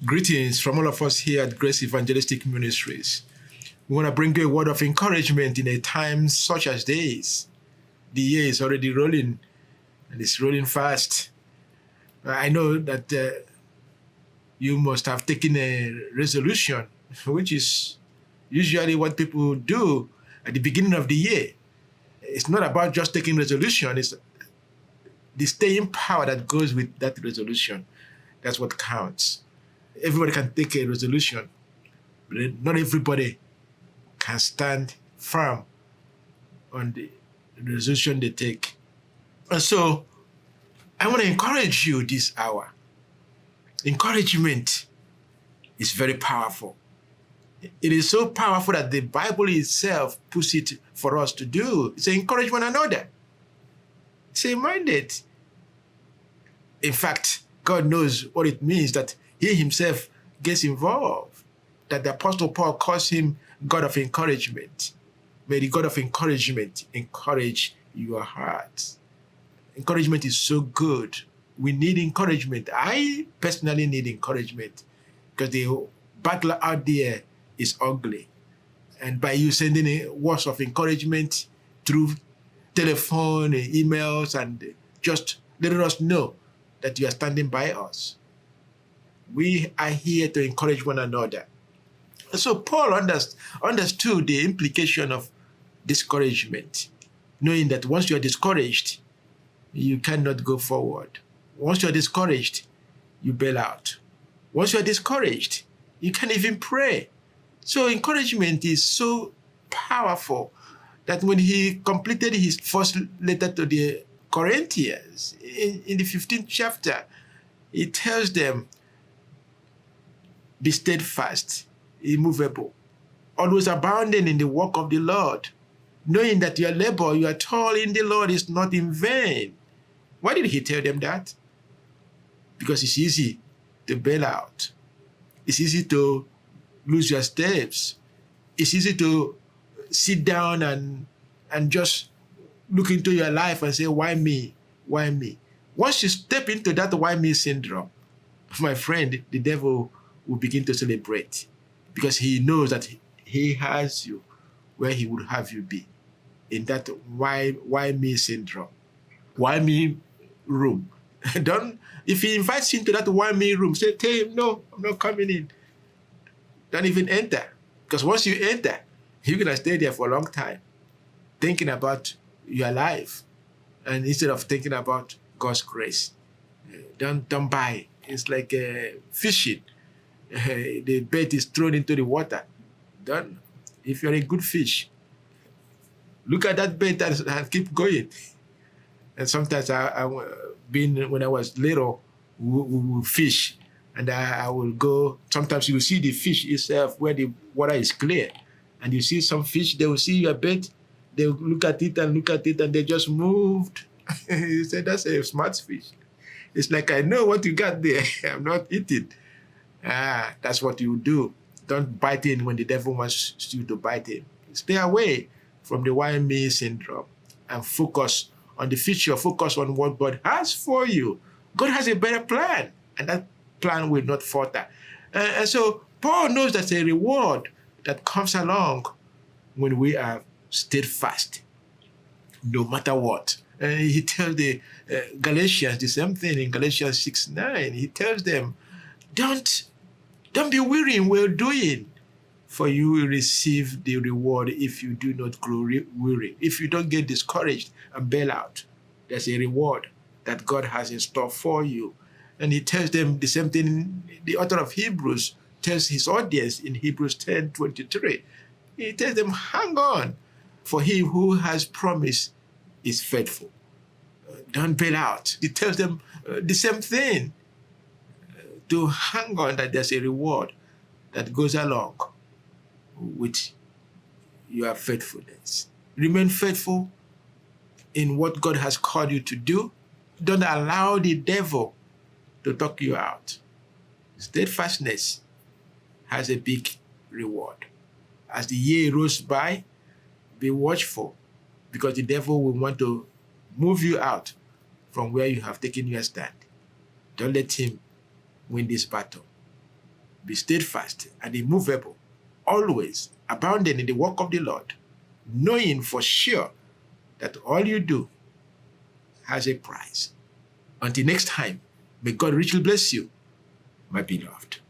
Greetings from all of us here at Grace Evangelistic Ministries. We want to bring you a word of encouragement in a time such as this. The year is already rolling, and it's rolling fast. I know that you must have taken a resolution, which is usually what people do at the beginning of the year. It's not about just taking resolution, it's the staying power that goes with that resolution. That's what counts. Everybody can take a resolution, but not everybody can stand firm on the resolution they take. And so I want to encourage you this hour. Encouragement is very powerful. It is so powerful that the Bible itself puts it for us to do. It's encourage one another. It's a mandate. In fact, God knows what it means that he himself gets involved, that the Apostle Paul calls him God of encouragement. May the God of encouragement encourage your heart. Encouragement is so good. We need encouragement. I personally need encouragement because the battle out there is ugly. And by you sending words of encouragement through telephone, emails, and just letting us know that you are standing by us. We are here to encourage one another. So Paul understood the implication of discouragement, knowing that once you are discouraged, you cannot go forward. Once you are discouraged, you bail out. Once you are discouraged, you can't even pray. So encouragement is so powerful that when he completed his first letter to the Corinthians, in the 15th chapter, he tells them, be steadfast, immovable, always abounding in the work of the Lord, knowing that your labor, your toil in the Lord is not in vain. Why did he tell them that? Because it's easy to bail out. It's easy to lose your steps. It's easy to sit down and just look into your life and say, why me? Why me? Once you step into that why me syndrome, my friend, the devil will begin to celebrate because he knows that he has you where he would have you be, in that why me syndrome, why me room. If he invites you into that why me room, say, tell him, no, I'm not coming in. Don't even enter, because once you enter, you're going to stay there for a long time thinking about your life, and instead of thinking about God's grace. Don't buy. It's like fishing. The bait is thrown into the water. If you're a good fish, look at that bait and keep going. And sometimes when I was little, we would fish, and I will go. Sometimes you will see the fish itself where the water is clear, and you see some fish, they will see your bait, they will look at it, and they just moved. You say, that's a smart fish. It's like, I know what you got there. I'm not eating. That's what you do. Don't bite in when the devil wants you to bite in. Stay away from the why me syndrome and focus on the future. Focus on what God has for you. God has a better plan, and that plan will not falter. And so Paul knows there's a reward that comes along when we are steadfast, no matter what. And he tells the Galatians the same thing in Galatians 6:9. He tells them, don't be weary in well doing, for you will receive the reward if you do not grow weary. If you don't get discouraged and bail out, there's a reward that God has in store for you. And he tells them the same thing. The author of Hebrews tells his audience in Hebrews 10:23. He tells them, hang on, for he who has promised is faithful. Don't bail out. He tells them the same thing. To hang on, that there's a reward that goes along with your faithfulness. Remain faithful in what God has called you to do. Don't allow the devil to talk you out. Steadfastness has a big reward. As the year rolls by, be watchful, because the devil will want to move you out from where you have taken your stand. Don't let him win this battle. Be steadfast and immovable, always abounding in the work of the Lord, knowing for sure that all you do has a price. Until next time, may God richly bless you, my beloved.